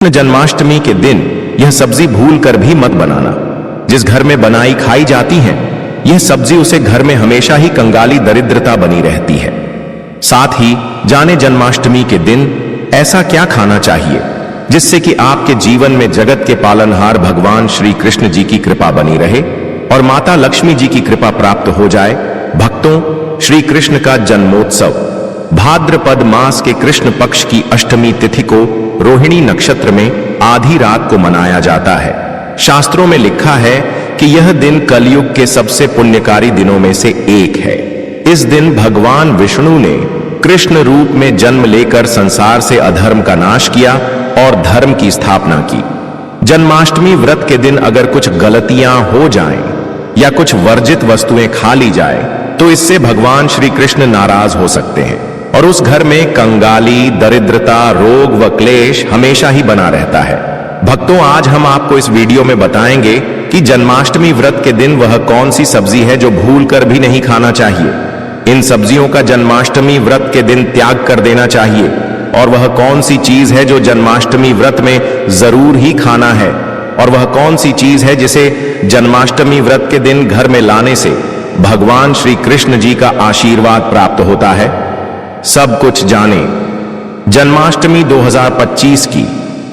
जन्माष्टमी के दिन यह सब्जी भूल कर भी मत बनाना। जिस घर में बनाई खाई जाती है यह सब्जी उसे घर में हमेशा ही कंगाली दरिद्रता बनी रहती है। साथ ही जाने जन्माष्टमी के दिन ऐसा क्या खाना चाहिए जिससे कि आपके जीवन में जगत के पालनहार भगवान श्री कृष्ण जी की कृपा बनी रहे और माता लक्ष्मी जी की कृपा प्राप्त हो जाए। भक्तों, श्री कृष्ण का जन्मोत्सव भाद्रपद मास के कृष्ण पक्ष की अष्टमी तिथि को रोहिणी नक्षत्र में आधी रात को मनाया जाता है। शास्त्रों में लिखा है कि यह दिन कलयुग के सबसे पुण्यकारी दिनों में से एक है। इस दिन भगवान विष्णु ने कृष्ण रूप में जन्म लेकर संसार से अधर्म का नाश किया और धर्म की स्थापना की। जन्माष्टमी व्रत के दिन अगर कुछ गलतियां हो जाएं या कुछ वर्जित वस्तुएं खा ली जाए तो इससे भगवान श्री कृष्ण नाराज हो सकते हैं और उस घर में कंगाली, दरिद्रता, रोग व क्लेश हमेशा ही बना रहता है। भक्तों, आज हम आपको इस वीडियो में बताएंगे कि जन्माष्टमी व्रत के दिन वह कौन सी सब्जी है जो भूल कर भी नहीं खाना चाहिए। इन सब्जियों का जन्माष्टमी व्रत के दिन त्याग कर देना चाहिए और वह कौन सी चीज है जो जन्माष्टमी व्रत में जरूर ही खाना है और वह कौन सी चीज है जिसे जन्माष्टमी व्रत के दिन घर में लाने से भगवान श्री कृष्ण जी का आशीर्वाद प्राप्त होता है। सब कुछ जाने जन्माष्टमी 2025 की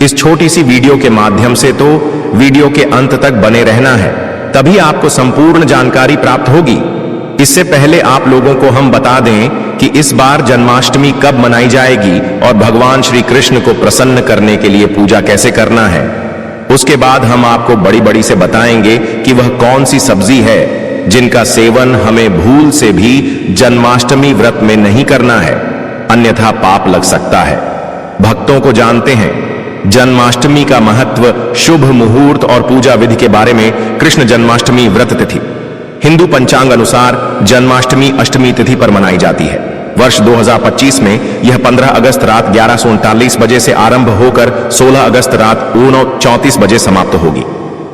इस छोटी सी वीडियो के माध्यम से। तो वीडियो के अंत तक बने रहना है, तभी आपको संपूर्ण जानकारी प्राप्त होगी। इससे पहले आप लोगों को हम बता दें कि इस बार जन्माष्टमी कब मनाई जाएगी और भगवान श्री कृष्ण को प्रसन्न करने के लिए पूजा कैसे करना है। उसके बाद हम आपको बड़ी बड़ी से बताएंगे कि वह कौन सी सब्जी है जिनका सेवन हमें भूल से भी जन्माष्टमी व्रत में नहीं करना है, अन्यथा पाप लग सकता है। भक्तों को जानते हैं जन्माष्टमी का महत्व, शुभ मुहूर्त और पूजा विधि के बारे में। कृष्ण जन्माष्टमी व्रत तिथि हिंदू पंचांग अनुसार जन्माष्टमी अष्टमी तिथि पर मनाई जाती है। वर्ष 2025 में यह 15 अगस्त रात 11:39 बजे से आरंभ होकर 16 अगस्त रात 9:34 बजे समाप्त होगी।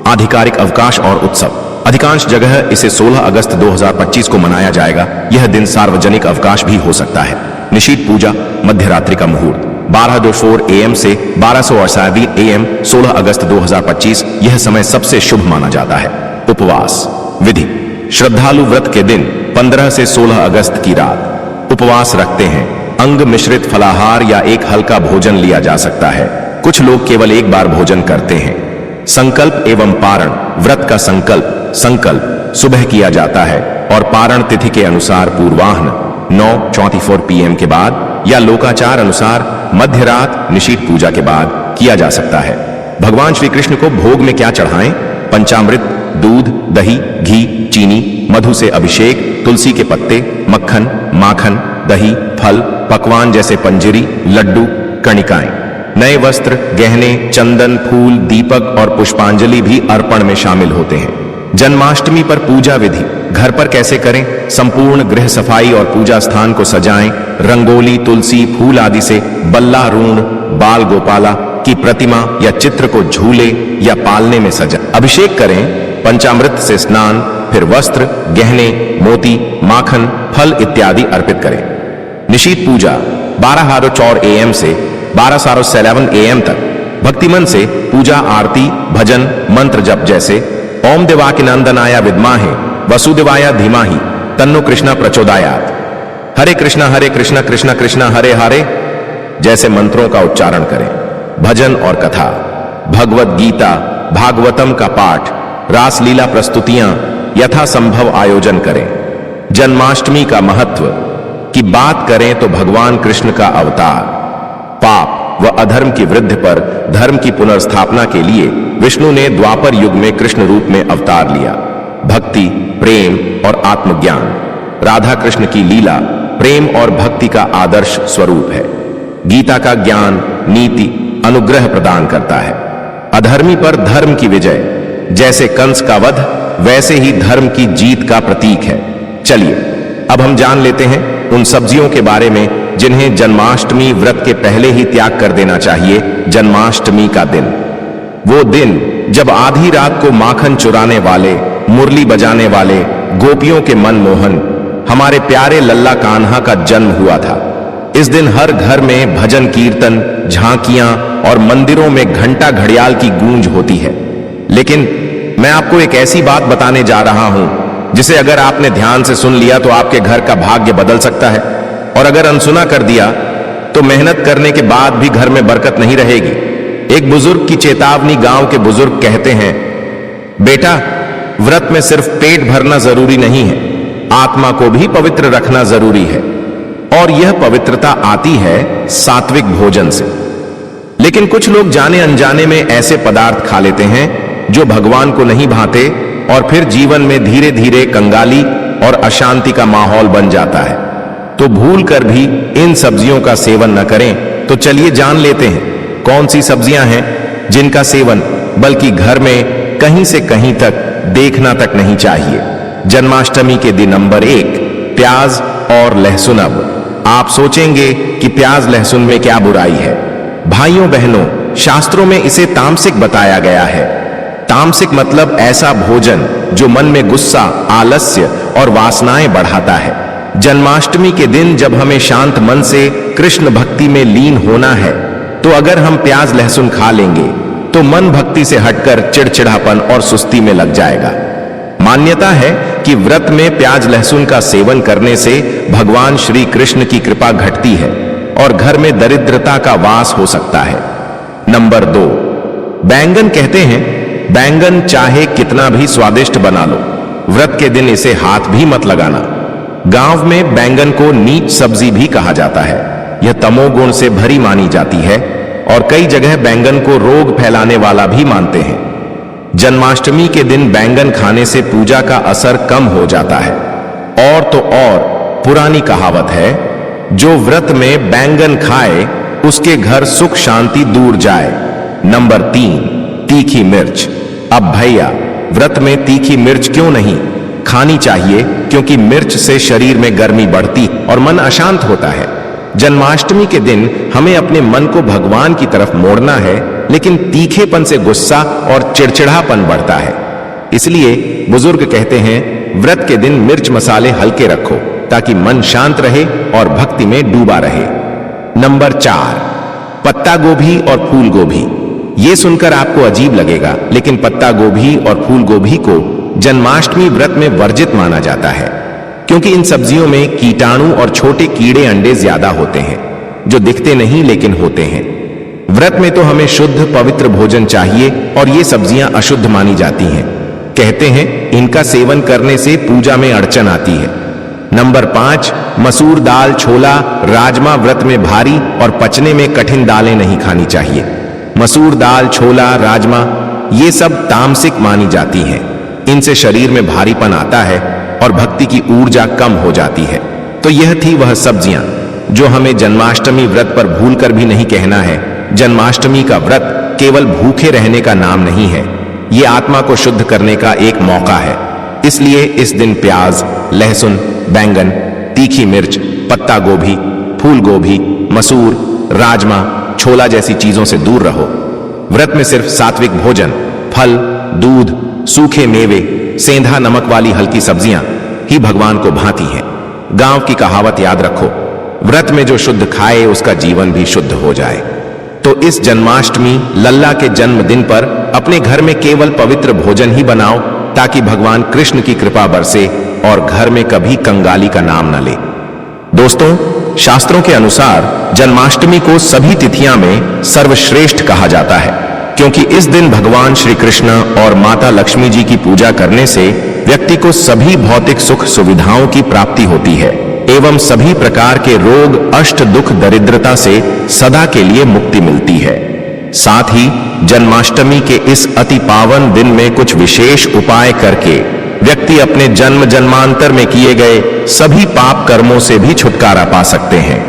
आधिकारिक अवकाश और उत्सव अधिकांश जगह इसे 16 अगस्त 2025 को मनाया जाएगा। यह दिन सार्वजनिक अवकाश भी हो सकता है। निशीत पूजा मध्य रात्रि का मुहूर्त 12:04 AM से 12:08 AM 16 अगस्त 2025 यह समय सबसे शुभ माना जाता है। उपवास विधि श्रद्धालु व्रत के दिन 15 से 16 अगस्त की रात उपवास रखते हैं। अंग मिश्रित फलाहार या एक हल्का भोजन लिया जा सकता है। कुछ लोग केवल एक बार भोजन करते हैं। संकल्प एवं पारण व्रत का संकल्प सुबह किया जाता है और पारण तिथि के अनुसार पूर्वाह्न 9:34 PM के बाद या लोकाचार अनुसार मध्य रात निशीत पूजा के बाद किया जा सकता है। भगवान श्री कृष्ण को भोग में क्या चढ़ाएं? पंचामृत, दूध, दही, घी, चीनी, मधु से अभिषेक, तुलसी के पत्ते, मक्खन, माखन, दही, फल, पकवान जैसे पंजरी, लड्डू, कणिकाएं। नए वस्त्र, गहने, चंदन, फूल, दीपक और पुष्पांजलि भी अर्पण में शामिल होते हैं। जन्माष्टमी पर पूजा विधि घर पर कैसे करें? संपूर्ण गृह सफाई और पूजा स्थान को सजाएं। रंगोली, तुलसी, फूल आदि से बल्ला, रून, बाल गोपाला की प्रतिमा या चित्र को झूले या पालने में सजा। अभिषेक करें। पंचामृत से स्नान, फिर वस्त्र, गहने, मोती, माखन, फल इत्यादि अर्पित करें। निशीत पूजा 12:04 AM से 12:11 AM तक भक्तिमन से पूजा, आरती, भजन, मंत्र जप जैसे ओम देवाकिनंदनाय विद्महे वसुदेवाय धीमहि तन्नो कृष्ण प्रचोदयात्, हरे कृष्णा कृष्ण कृष्ण हरे हरे जैसे मंत्रों का उच्चारण करें। भजन और कथा, भगवत गीता, भागवतम का पाठ, रासलीला प्रस्तुतियां यथासंभव आयोजन करें। जन्माष्टमी का महत्व की बात करें तो भगवान कृष्ण का अवतार, पाप व अधर्म की वृद्धि पर धर्म की पुनर्स्थापना के लिए विष्णु ने द्वापर युग में कृष्ण रूप में अवतार लिया। भक्ति, प्रेम और आत्मज्ञान राधा कृष्ण की लीला प्रेम और भक्ति का आदर्श स्वरूप है। गीता का ज्ञान, नीति, अनुग्रह प्रदान करता है। अधर्मी पर धर्म की विजय, जैसे कंस का वध वैसे ही धर्म की जीत का प्रतीक है। चलिए अब हम जान लेते हैं उन सब्जियों के बारे में जिन्हें जन्माष्टमी व्रत के पहले ही त्याग कर देना चाहिए। जन्माष्टमी का दिन, वो दिन जब आधी रात को माखन चुराने वाले, मुरली बजाने वाले गोपियों के मनमोहन हमारे प्यारे लल्ला कान्हा का जन्म हुआ था। इस दिन हर घर में भजन कीर्तन, झांकियां, और मंदिरों में घंटा घड़ियाल की गूंज होती है। लेकिन मैं आपको एक ऐसी बात बताने जा रहा हूं जिसे अगर आपने ध्यान से सुन लिया तो आपके घर का भाग्य बदल सकता है, और अगर अनसुना कर दिया तो मेहनत करने के बाद भी घर में बरकत नहीं रहेगी। एक बुजुर्ग की चेतावनी। गांव के बुजुर्ग कहते हैं, बेटा, व्रत में सिर्फ पेट भरना जरूरी नहीं है, आत्मा को भी पवित्र रखना जरूरी है, और यह पवित्रता आती है सात्विक भोजन से। लेकिन कुछ लोग जाने अनजाने में ऐसे पदार्थ खा लेते हैं जो भगवान को नहीं भाते, और फिर जीवन में धीरे धीरे कंगाली और अशांति का माहौल बन जाता है। तो भूल कर भी इन सब्जियों का सेवन न करें। तो चलिए जान लेते हैं कौन सी सब्जियां हैं जिनका सेवन बल्कि घर में कहीं से कहीं तक देखना तक नहीं चाहिए। जन्माष्टमी के दिन नंबर 1, प्याज और लहसुन। अब आप सोचेंगे कि प्याज लहसुन में क्या बुराई है। भाइयों बहनों, शास्त्रों में इसे तामसिक बताया गया है। तामसिक मतलब ऐसा भोजन जो मन में गुस्सा, आलस्य और वासनाएं बढ़ाता है। जन्माष्टमी के दिन जब हमें शांत मन से कृष्ण भक्ति में लीन होना है, तो अगर हम प्याज लहसुन खा लेंगे तो मन भक्ति से हटकर चिड़चिड़ापन और सुस्ती में लग जाएगा। मान्यता है कि व्रत में प्याज लहसुन का सेवन करने से भगवान श्री कृष्ण की कृपा घटती है और घर में दरिद्रता का वास हो सकता है। नंबर 2, बैंगन। कहते हैं बैंगन चाहे कितना भी स्वादिष्ट बना लो, व्रत के दिन इसे हाथ भी मत लगाना। गांव में बैंगन को नीच सब्जी भी कहा जाता है। यह तमोगुण से भरी मानी जाती है और कई जगह बैंगन को रोग फैलाने वाला भी मानते हैं। जन्माष्टमी के दिन बैंगन खाने से पूजा का असर कम हो जाता है। और तो और पुरानी कहावत है, जो व्रत में बैंगन खाए उसके घर सुख शांति दूर जाए। नंबर 3, तीखी मिर्च। अब भैया, व्रत में तीखी मिर्च क्यों नहीं खानी चाहिए? क्योंकि मिर्च से शरीर में गर्मी बढ़ती और मन अशांत होता है। जन्माष्टमी के दिन हमें अपने मन को भगवान की तरफ मोड़ना है, लेकिन तीखेपन से गुस्सा और चिड़चिड़ापन बढ़ता है। इसलिए बुजुर्ग कहते हैं, व्रत के दिन मिर्च मसाले हल्के रखो ताकि मन शांत रहे और भक्ति में डूबा रहे। नंबर 4, पत्ता गोभी और फूल गोभी। ये सुनकर आपको अजीब लगेगा, लेकिन पत्ता गोभी और फूल गोभी को जन्माष्टमी व्रत में वर्जित माना जाता है, क्योंकि इन सब्जियों में कीटाणु और छोटे कीड़े अंडे ज्यादा होते हैं जो दिखते नहीं लेकिन होते हैं। व्रत में तो हमें शुद्ध पवित्र भोजन चाहिए और ये सब्जियां अशुद्ध मानी जाती हैं। कहते हैं इनका सेवन करने से पूजा में अड़चन आती है। नंबर 5, मसूर दाल, छोला, राजमा व्रत में भारी और पचने में कठिन दालें नहीं खानी चाहिए। मसूर दाल, छोला, राजमा ये सब तामसिक मानी जाती हैं। इनसे शरीर में भारीपन आता है और भक्ति की ऊर्जा कम हो जाती है। तो यह थी वह सब्जियां जो हमें जन्माष्टमी व्रत पर भूलकर भी नहीं कहना है। जन्माष्टमी का व्रत केवल भूखे रहने का नाम नहीं है, ये आत्मा को शुद्ध करने का एक मौका है। इसलिए इस दिन प्याज, लहसुन, बैंगन, तीखी मिर्च, पत्ता गोभी, फूल गोभी, मसूर, राजमा, छोला जैसी चीजों से दूर रहो। व्रत में सिर्फ सात्विक भोजन, फल, दूध, सूखे मेवे, सेंधा नमक वाली हल्की सब्जियां ही भगवान को भाती हैं। गांव की कहावत याद रखो, व्रत में जो शुद्ध खाए उसका जीवन भी शुद्ध हो जाए। तो इस जन्माष्टमी लल्ला के जन्मदिन पर अपने घर में केवल पवित्र भोजन ही बनाओ ताकि भगवान कृष्ण की कृपा बरसे और घर में कभी कंगाली का नाम न ले। दोस्तों, शास्त्रों के अनुसार जन्माष्टमी को सभी तिथियां में सर्वश्रेष्ठ कहा जाता है, क्योंकि इस दिन भगवान श्री कृष्ण और माता लक्ष्मी जी की पूजा करने से व्यक्ति को सभी भौतिक सुख सुविधाओं की प्राप्ति होती है एवं सभी प्रकार के रोग, अष्ट, दुख, दरिद्रता से सदा के लिए मुक्ति मिलती है। साथ ही जन्माष्टमी के इस अति पावन दिन में कुछ विशेष उपाय करके व्यक्ति अपने जन्म जन्मांतर में किए गए सभी पाप कर्मों से भी छुटकारा पा सकते हैं।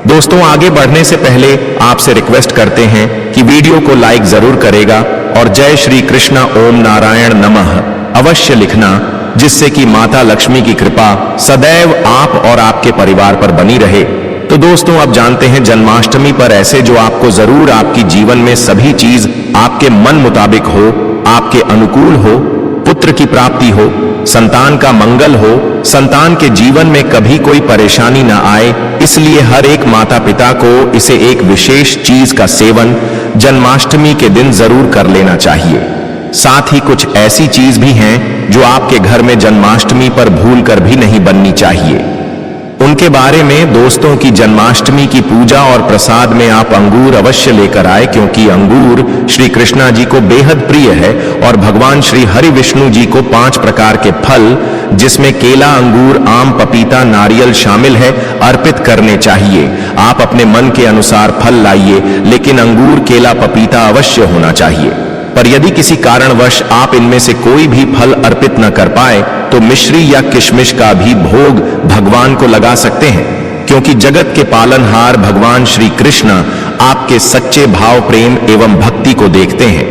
दोस्तों, आगे बढ़ने से पहले आपसे रिक्वेस्ट करते हैं कि वीडियो को लाइक जरूर करेगा और जय श्री कृष्णा ओम नारायण नमः अवश्य लिखना, जिससे कि माता लक्ष्मी की कृपा सदैव आप और आपके परिवार पर बनी रहे। तो दोस्तों, अब जानते हैं जन्माष्टमी पर ऐसे जो आपको जरूर आपकी जीवन में सभी चीज आपके मन मुताबिक हो, आपके अनुकूल हो, पुत्र पुत्र की प्राप्ति हो, संतान का मंगल हो, संतान के जीवन में कभी कोई परेशानी ना आए, इसलिए हर एक माता पिता को इसे एक विशेष चीज का सेवन जन्माष्टमी के दिन जरूर कर लेना चाहिए। साथ ही कुछ ऐसी चीज भी हैं जो आपके घर में जन्माष्टमी पर भूलकर भी नहीं बननी चाहिए। उनके बारे में दोस्तों की जन्माष्टमी की पूजा और प्रसाद में आप अंगूर अवश्य लेकर आए, क्योंकि अंगूर श्री कृष्णा जी को बेहद प्रिय है और भगवान श्री हरि विष्णु जी को 5 प्रकार के फल, जिसमें केला, अंगूर, आम, पपीता, नारियल शामिल है, अर्पित करने चाहिए। आप अपने मन के अनुसार फल लाइए, लेकिन अंगूर, केला, पपीता अवश्य होना चाहिए। पर यदि किसी कारणवश आप इनमें से कोई भी फल अर्पित न कर पाए तो मिश्री या किशमिश का भी भोग भगवान को लगा सकते हैं, क्योंकि जगत के पालनहार भगवान श्री कृष्ण आपके सच्चे भाव, प्रेम एवं भक्ति को देखते हैं।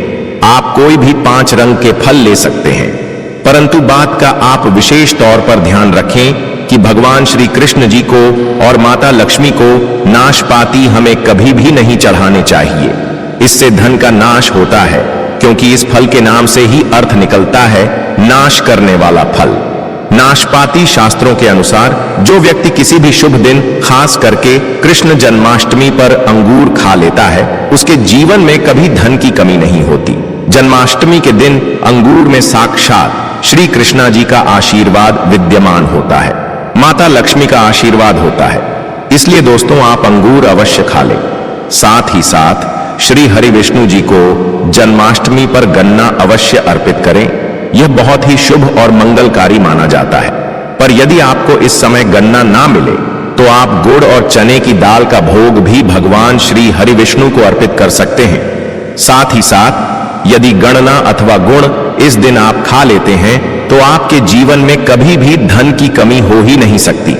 आप कोई भी 5 रंग के फल ले सकते हैं, परंतु बात का आप विशेष तौर पर ध्यान रखें कि भगवान श्री कृष्ण जी को और माता लक्ष्मी को नाशपाती हमें कभी भी नहीं चढ़ाने चाहिए। इससे धन का नाश होता है, क्योंकि इस फल के नाम से ही अर्थ निकलता है नाश करने वाला फल। नाशपाती शास्त्रों के अनुसार जो व्यक्ति किसी भी शुभ दिन, खास करके कृष्ण जन्माष्टमी पर अंगूर खा लेता है, उसके जीवन में कभी धन की कमी नहीं होती। जन्माष्टमी के दिन अंगूर में साक्षात श्री कृष्णा जी का आशीर्वाद विद्यमान होता है, माता लक्ष्मी का आशीर्वाद होता है। इसलिए दोस्तों, आप अंगूर अवश्य खा लें। साथ ही साथ श्री हरि विष्णु जी को जन्माष्टमी पर गन्ना अवश्य अर्पित करें। यह बहुत ही शुभ और मंगलकारी माना जाता है। पर यदि आपको इस समय गन्ना ना मिले तो आप गुड़ और चने की दाल का भोग भी भगवान श्री हरि विष्णु को अर्पित कर सकते हैं। साथ ही साथ यदि गणना अथवा गुण इस दिन आप खा लेते हैं तो आपके जीवन में कभी भी धन की कमी हो ही नहीं सकती।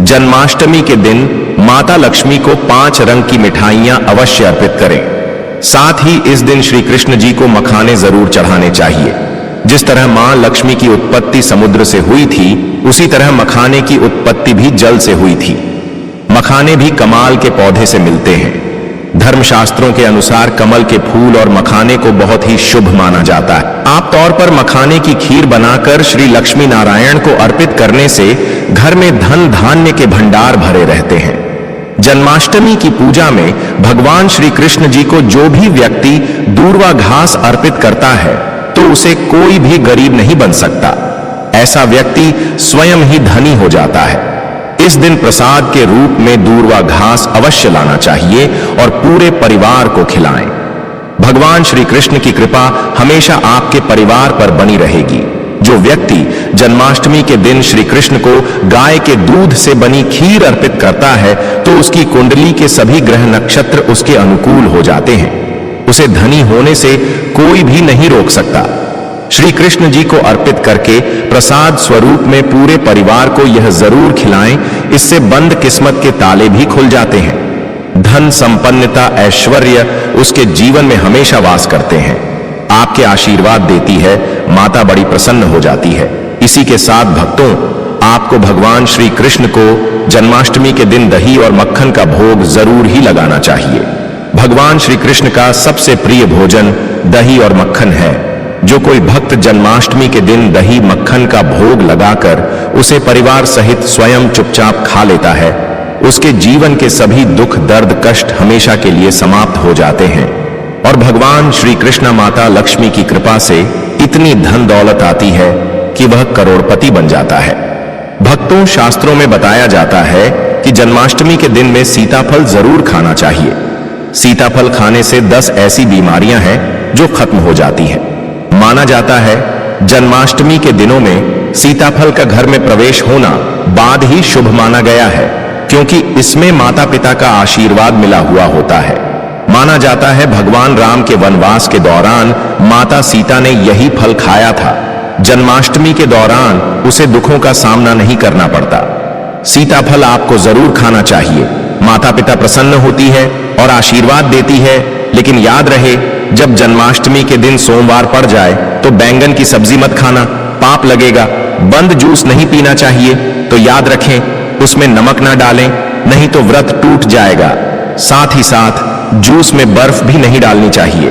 जन्माष्टमी के दिन माता लक्ष्मी को 5 रंग की मिठाइयां अवश्य अर्पित करें। साथ ही इस दिन श्री कृष्ण जी को मखाने जरूर चढ़ाने चाहिए। जिस तरह मां लक्ष्मी की उत्पत्ति समुद्र से हुई थी, उसी तरह मखाने की उत्पत्ति भी जल से हुई थी। मखाने भी कमाल के पौधे से मिलते हैं। धर्मशास्त्रों के अनुसार कमल के फूल और मखाने को बहुत ही शुभ माना जाता है। आम तौर पर मखाने की खीर बनाकर श्री लक्ष्मी नारायण को अर्पित करने से घर में धन धान्य के भंडार भरे रहते हैं। जन्माष्टमी की पूजा में भगवान श्री कृष्ण जी को जो भी व्यक्ति दूर्वा घास अर्पित करता है तो उसे कोई भी गरीब नहीं बन सकता। ऐसा व्यक्ति स्वयं ही धनी हो जाता है। इस दिन प्रसाद के रूप में दूर्वा घास अवश्य लाना चाहिए और पूरे परिवार को खिलाएं। भगवान श्री कृष्ण की कृपा हमेशा आपके परिवार पर बनी रहेगी। जो व्यक्ति जन्माष्टमी के दिन श्री कृष्ण को गाय के दूध से बनी खीर अर्पित करता है तो उसकी कुंडली के सभी ग्रह नक्षत्र उसके अनुकूल हो जाते हैं। उसे धनी होने से कोई भी नहीं रोक सकता। श्री कृष्ण जी को अर्पित करके प्रसाद स्वरूप में पूरे परिवार को यह जरूर खिलाएं, इससे बंद किस्मत के ताले भी खुल जाते हैं। धन, संपन्नता, ऐश्वर्य उसके जीवन में हमेशा वास करते हैं। आपके आशीर्वाद देती है, माता बड़ी प्रसन्न हो जाती है। इसी के साथ भक्तों, आपको भगवान श्री कृष्ण को जन्माष्टमी के दिन दही और मक्खन का भोग जरूर ही लगाना चाहिए। भगवान श्री कृष्ण का सबसे प्रिय भोजन दही और मक्खन है। जो कोई भक्त जन्माष्टमी के दिन दही मक्खन का भोग लगाकर उसे परिवार सहित स्वयं चुपचाप खा लेता है, उसके जीवन के सभी दुख, दर्द, कष्ट हमेशा के लिए समाप्त हो जाते हैं और भगवान श्री कृष्ण माता लक्ष्मी की कृपा से इतनी धन दौलत आती है कि वह करोड़पति बन जाता है। भक्तों, शास्त्रों में बताया जाता है कि जन्माष्टमी के दिन में सीताफल जरूर खाना चाहिए। सीताफल खाने से 10 ऐसी बीमारियां हैं जो खत्म हो जाती हैं। माना जाता है जन्माष्टमी के दिनों में सीताफल का घर में प्रवेश होना बाद ही शुभ माना गया है, क्योंकि इसमें माता पिता का आशीर्वाद मिला हुआ होता है। माना जाता है भगवान राम के वनवास के दौरान माता सीता ने यही फल खाया था। जन्माष्टमी के दौरान उसे दुखों का सामना नहीं करना पड़ता। सीताफल आपको जरूर खाना चाहिए। माता पिता प्रसन्न होती है और आशीर्वाद देती है। लेकिन याद रहे, जब जन्माष्टमी के दिन सोमवार पड़ जाए तो बैंगन की सब्जी मत खाना, पाप लगेगा। बंद जूस नहीं पीना चाहिए, तो याद रखें उसमें नमक ना डालें, नहीं तो व्रत टूट जाएगा। साथ ही साथ जूस में बर्फ भी नहीं डालनी चाहिए।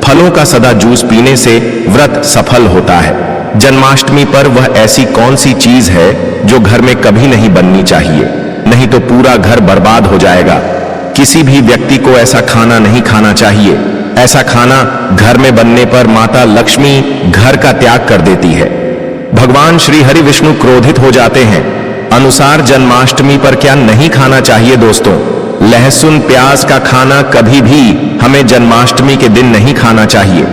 फलों का सदा जूस पीने से व्रत सफल होता है। जन्माष्टमी पर वह ऐसी कौन सी चीज है जो घर में कभी नहीं बननी चाहिए, नहीं तो पूरा घर बर्बाद हो जाएगा। किसी भी व्यक्ति को ऐसा खाना नहीं खाना चाहिए। ऐसा खाना घर में बनने पर माता लक्ष्मी घर का त्याग कर देती है। भगवान श्री हरि विष्णु क्रोधित हो जाते हैं। अनुसार जन्माष्टमी पर क्या नहीं खाना चाहिए दोस्तों? लहसुन प्याज का खाना कभी भी हमें जन्माष्टमी के दिन नहीं खाना चाहिए,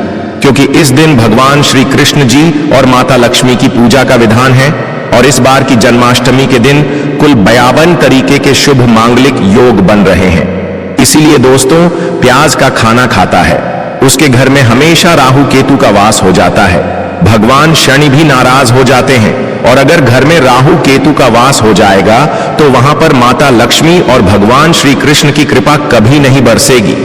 क्योंकि इस दिन भगवान श्री कृष्ण जी और माता लक्ष्मी की पूजा का विधान है। और इस बार की जन्माष्टमी के दिन कुल 52 तरीके के शुभ मांगलिक योग बन रहे हैं। इसीलिए दोस्तों, प्याज का खाना खाता है उसके घर में हमेशा राहु केतु का वास हो जाता है। भगवान शनि भी नाराज हो जाते हैं, और अगर घर में राहु केतु का वास हो जाएगा तो वहां पर माता लक्ष्मी और भगवान श्री कृष्ण की कृपा कभी नहीं बरसेगी।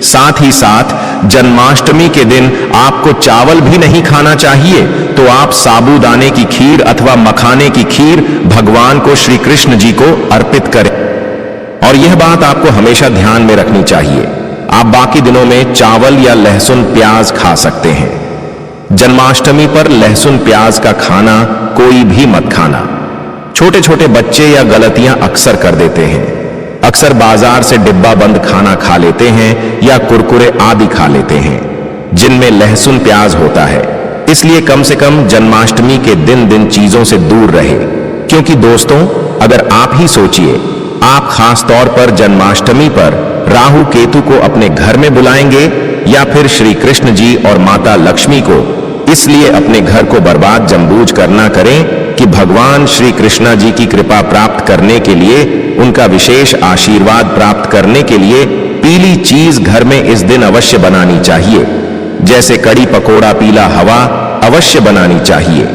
साथ ही साथ जन्माष्टमी के दिन आपको चावल भी नहीं खाना चाहिए, तो आप साबूदाने की खीर अथवा मखाने की खीर भगवान को श्री कृष्ण जी को अर्पित करें। और यह बात आपको हमेशा ध्यान में रखनी चाहिए, आप बाकी दिनों में चावल या लहसुन प्याज खा सकते हैं। जन्माष्टमी पर लहसुन प्याज का खाना कोई भी मत खाना। छोटे छोटे बच्चे या गलतियां अक्सर कर देते हैं। अक्सर बाजार से डिब्बा बंद खाना खा लेते हैं या कुरकुरे आदि खा लेते हैं जिनमें लहसुन प्याज होता है। इसलिए कम से कम जन्माष्टमी के दिन चीजों से दूर रहे। क्योंकि दोस्तों, अगर आप ही सोचिए, आप खास तौर पर जन्माष्टमी पर राहु केतु को अपने घर में बुलाएंगे या फिर श्री कृष्ण जी और माता लक्ष्मी को, इसलिए अपने घर को बर्बाद जमबूझ करना करें कि भगवान श्री कृष्णा जी की कृपा प्राप्त करने के लिए, उनका विशेष आशीर्वाद प्राप्त करने के लिए पीली चीज घर में इस दिन अवश्य बनानी चाहिए। जैसे कड़ी पकोड़ा पीला हवा अवश्य बनानी चाहिए,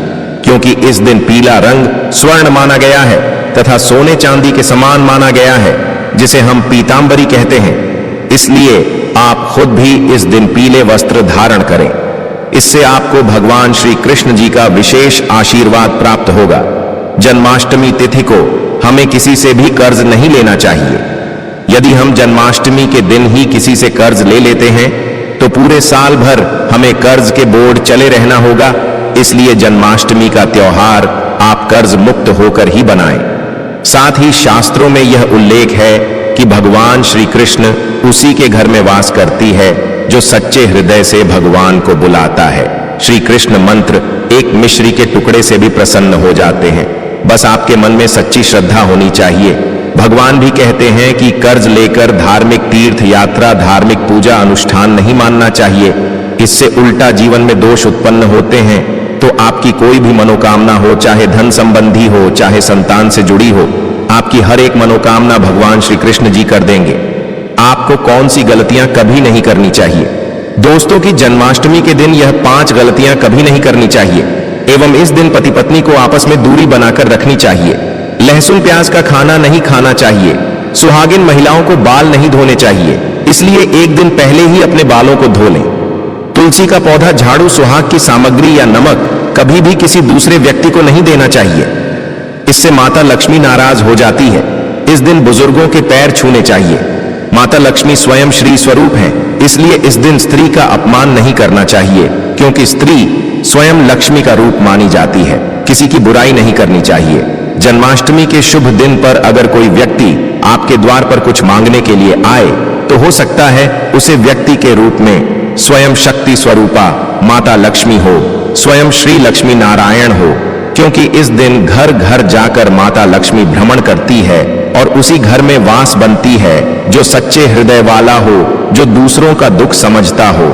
क्योंकि इस दिन पीला रंग स्वर्ण माना गया है तथा सोने चांदी के समान माना गया है, जिसे हम पीतांबरी कहते हैं। इसलिए आप खुद भी इस दिन पीले वस्त्र धारण करें। इससे आपको भगवान श्री कृष्ण जी का विशेष आशीर्वाद प्राप्त होगा। जन्माष्टमी तिथि को हमें किसी से भी कर्ज नहीं लेना चाहिए। यदि हम जन्माष्टमी के दिन ही किसी से कर्ज ले लेते हैं तो पूरे साल भर हमें कर्ज के बोझ चले रहना होगा। इसलिए जन्माष्टमी का त्योहार आप कर्ज मुक्त होकर ही बनाएं। साथ ही शास्त्रों में यह उल्लेख है कि भगवान श्री कृष्ण उसी के घर में वास करती है जो सच्चे हृदय से भगवान को बुलाता है। श्री कृष्ण मंत्र एक मिश्री के टुकड़े से भी प्रसन्न हो जाते हैं। बस आपके मन में सच्ची श्रद्धा होनी चाहिए। भगवान भी कहते हैं कि कर्ज लेकर धार्मिक तीर्थ यात्रा, धार्मिक पूजा अनुष्ठान नहीं मानना चाहिए। इससे उल्टा जीवन में दोष उत्पन्न होते हैं। तो आपकी कोई भी मनोकामना हो, चाहे धन संबंधी हो, चाहे संतान से जुड़ी हो, आपकी हर एक मनोकामना भगवान श्री कृष्ण जी कर देंगे। आपको कौन सी गलतियां कभी नहीं करनी चाहिए? दोस्तों की जन्माष्टमी के दिन यह 5 गलतियां कभी नहीं करनी चाहिए एवं इस दिन पति पत्नी को आपस में दूरी बनाकर रखनी चाहिए। लहसुन प्याज का खाना नहीं खाना चाहिए। सुहागिन महिलाओं को बाल नहीं धोने चाहिए, इसलिए एक दिन पहले ही अपने बालों को धो लें। तुलसी का पौधा, झाड़ू, सुहाग की सामग्री या नमक कभी भी किसी दूसरे व्यक्ति को नहीं देना चाहिए। इससे माता लक्ष्मी नाराज हो जाती है। इस दिन बुजुर्गों के पैर छूने चाहिए। माता लक्ष्मी स्वयं श्री स्वरूप हैं, इसलिए इस दिन स्त्री का अपमान नहीं करना चाहिए, क्योंकि स्त्री स्वयं लक्ष्मी का रूप मानी जाती है। किसी की बुराई नहीं करनी चाहिए। जन्माष्टमी के शुभ दिन पर अगर कोई व्यक्ति आपके द्वार पर कुछ मांगने के लिए आए तो हो सकता है उसे व्यक्ति के रूप में स्वयं शक्ति स्वरूपा माता लक्ष्मी हो, स्वयं श्री लक्ष्मी नारायण हो, क्योंकि इस दिन घर घर जाकर माता लक्ष्मी भ्रमण करती है और उसी घर में वास बनती है जो सच्चे हृदय वाला हो, जो दूसरों का दुख समझता हो।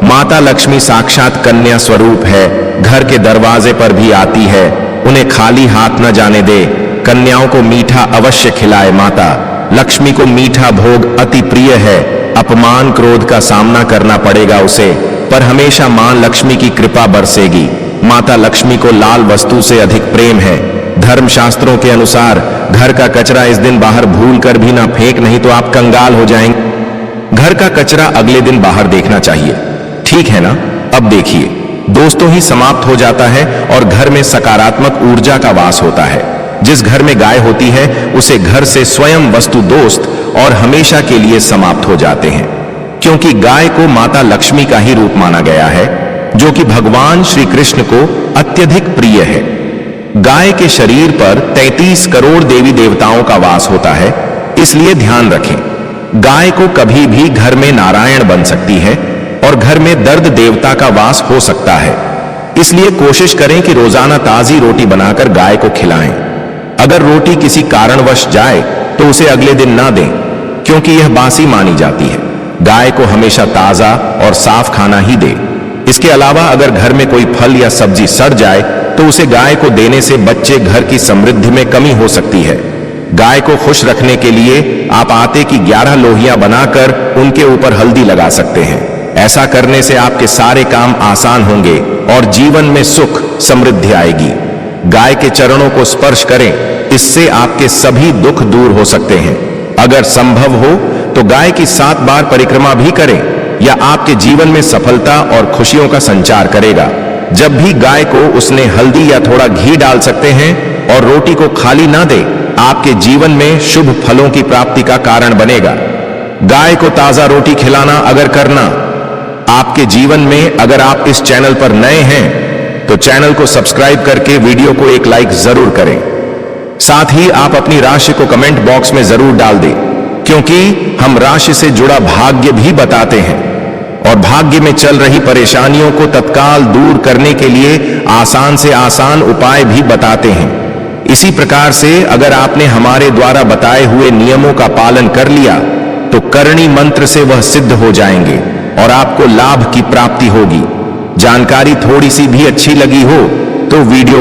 माता लक्ष्मी साक्षात कन्या स्वरूप है, घर के दरवाजे पर भी आती है। उन्हें खाली हाथ न जाने दे। कन्याओं को मीठा अवश्य खिलाए। माता लक्ष्मी को मीठा भोग अति प्रिय है। अपमान क्रोध का सामना करना पड़ेगा उसे, पर हमेशा मां लक्ष्मी की कृपा बरसेगी। माता लक्ष्मी को लाल वस्तु से अधिक प्रेम है। धर्मशास्त्रों के अनुसार घर का कचरा इस दिन बाहर भूल कर भी ना फेंक, नहीं तो आप कंगाल हो जाएंगे। घर का कचरा अगले दिन बाहर देखना चाहिए, ठीक है ना? अब देखिए दोस्तों, ही समाप्त हो जाता है और घर में सकारात्मक ऊर्जा का वास होता है। जिस घर में गाय होती है उसे घर से स्वयं वस्तु दोस्त और हमेशा के लिए समाप्त हो जाते हैं, क्योंकि गाय को माता लक्ष्मी का ही रूप माना गया है। जो कि भगवान श्री कृष्ण को अत्यधिक प्रिय है। गाय के शरीर पर 33 करोड़ देवी देवताओं का वास होता है, इसलिए ध्यान रखें, गाय को कभी भी घर में नारायण बन सकती है और घर में दर्द देवता का वास हो सकता है। इसलिए कोशिश करें कि रोजाना ताजी रोटी बनाकर गाय को खिलाएं। अगर रोटी किसी कारणवश जाए तो उसे अगले दिन ना दें, क्योंकि यह बासी मानी जाती है। गाय को हमेशा ताजा और साफ खाना ही दे। इसके अलावा अगर घर में कोई फल या सब्जी सड़ जाए तो उसे गाय को देने से बच्चे घर की समृद्धि में कमी हो सकती है। गाय को खुश रखने के लिए आप आटे की 11 लोहियां बनाकर उनके ऊपर हल्दी लगा सकते हैं। ऐसा करने से आपके सारे काम आसान होंगे और जीवन में सुख समृद्धि आएगी। गाय के चरणों को स्पर्श करें, इससे आपके सभी दुख दूर हो सकते हैं। अगर संभव हो तो गाय की 7 बार परिक्रमा भी करें, या आपके जीवन में सफलता और खुशियों का संचार करेगा। जब भी गाय को उसने हल्दी या थोड़ा घी डाल सकते हैं और रोटी को खाली ना दे, आपके जीवन में शुभ फलों की प्राप्ति का कारण बनेगा। गाय को ताजा रोटी खिलाना अगर करना आपके जीवन में, अगर आप इस चैनल पर नए हैं तो चैनल को सब्सक्राइब करके वीडियो को एक लाइक जरूर करें। साथ ही आप अपनी राशि को कमेंट बॉक्स में जरूर डाल दें, क्योंकि हम राशि से जुड़ा भाग्य भी बताते हैं और भाग्य में चल रही परेशानियों को तत्काल दूर करने के लिए आसान से आसान उपाय भी बताते हैं। इसी प्रकार से अगर आपने हमारे द्वारा बताए हुए नियमों का पालन कर लिया तो करणी मंत्र से वह सिद्ध हो जाएंगे और आपको लाभ की प्राप्ति होगी। जानकारी थोड़ी सी भी अच्छी लगी हो तो वीडियो